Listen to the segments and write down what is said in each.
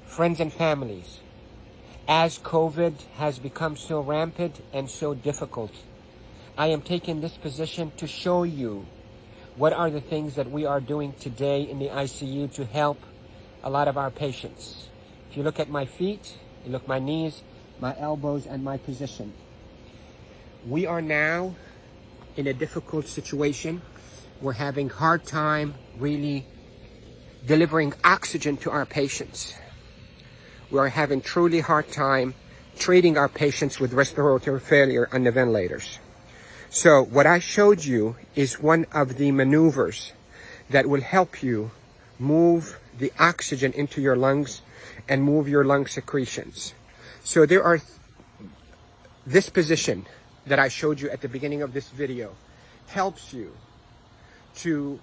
Friends and families, as COVID has become so rampant and so difficult, I am taking this position to show you what are the things that we are doing today in the ICU to help a lot of our patients. If you look at my feet, you look at my knees, my elbows, and my position. We are now in a difficult situation. We're having a hard time really delivering oxygen to our patients. We are having truly hard time treating our patients with respiratory failure on the ventilators. So what I showed you is one of the maneuvers that will help you move the oxygen into your lungs and move your lung secretions. So there are this position that I showed you at the beginning of this video helps you to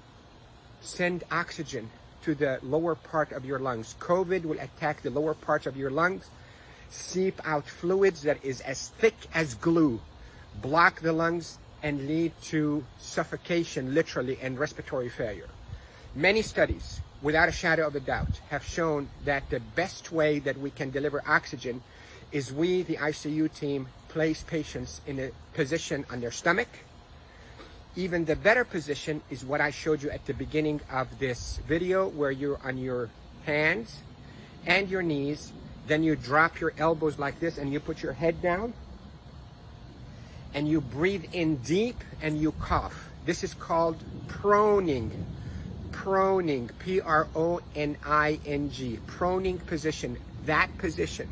send oxygen to the lower part of your lungs. COVID will attack the lower parts of your lungs, seep out fluids that is as thick as glue, block the lungs, and lead to suffocation, literally, and respiratory failure. Many studies, without a shadow of a doubt, have shown that the best way that we can deliver oxygen is we, the ICU team, place patients in a position on their stomach. Even the better position is what I showed you at the beginning of this video, where you're on your hands and your knees, then you drop your elbows like this and you put your head down and you breathe in deep and you cough. This is called proning. Proning, P-R-O-N-I-N-G, proning position. That position,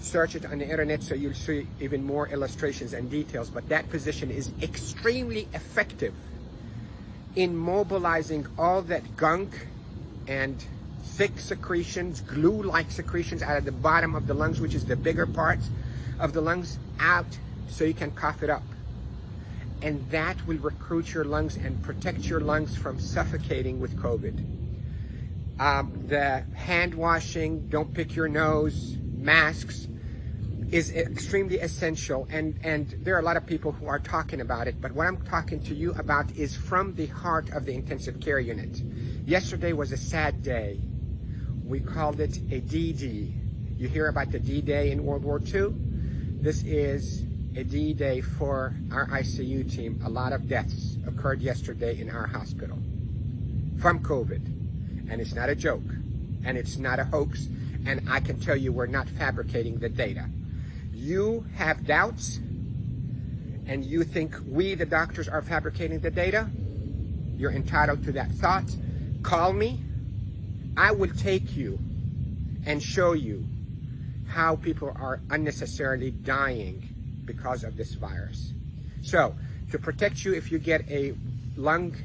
search it on the internet so you'll see even more illustrations and details, but that position is extremely effective in mobilizing all that gunk and thick secretions, glue-like secretions out of the bottom of the lungs, which is the bigger parts of the lungs, out so you can cough it up. And that will recruit your lungs and protect your lungs from suffocating with COVID. The hand washing, don't pick your nose, masks, is extremely essential, and there are a lot of people who are talking about it, but what I'm talking to you about is from the heart of the intensive care unit. Yesterday was a sad day. We called it a D-Day. You hear about the D-Day in World War II? This is a D-Day for our ICU team. A lot of deaths occurred yesterday in our hospital from COVID, and it's not a joke, and it's not a hoax, and I can tell you we're not fabricating the data. You have doubts and you think we, the doctors, are fabricating the data. You're entitled to that thought. Call me. I will take you and show you how people are unnecessarily dying because of this virus. So, to protect you if you get a lung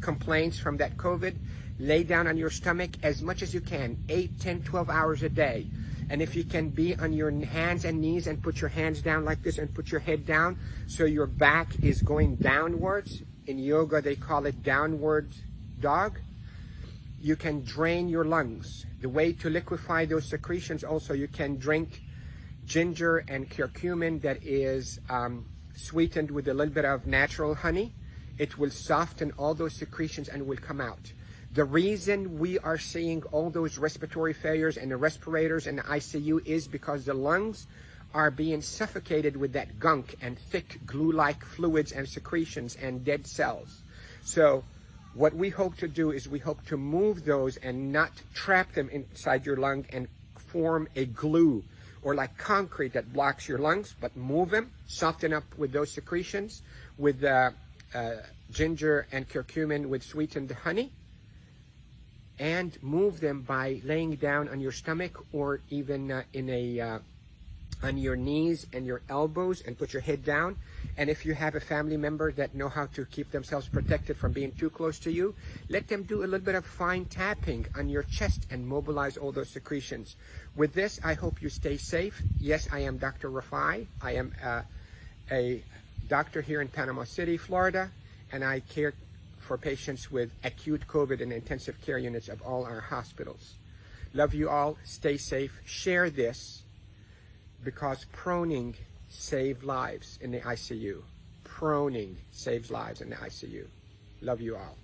complaints from that COVID, lay down on your stomach as much as you can, 8, 10, 12 hours a day. And if you can be on your hands and knees and put your hands down like this and put your head down so your back is going downwards. In yoga, they call it downward dog. You can drain your lungs. The way to liquefy those secretions also, you can drink ginger and curcumin that is sweetened with a little bit of natural honey. It will soften all those secretions and will come out. The reason we are seeing all those respiratory failures and the respirators and the ICU is because the lungs are being suffocated with that gunk and thick glue-like fluids and secretions and dead cells. So what we hope to do is we hope to move those and not trap them inside your lung and form a glue or like concrete that blocks your lungs, but move them, soften up with those secretions with ginger and curcumin with sweetened honey, and move them by laying down on your stomach or even on your knees and your elbows and put your head down. And if you have a family member that know how to keep themselves protected from being too close to you, let them do a little bit of fine tapping on your chest and mobilize all those secretions. With this, I hope you stay safe. Yes, I am Dr. Rafai. I am a doctor here in Panama City, Florida, and I care for patients with acute COVID in intensive care units of all our hospitals. Love you all. Stay safe. Share this because proning saves lives in the ICU. Proning saves lives in the ICU. Love you all.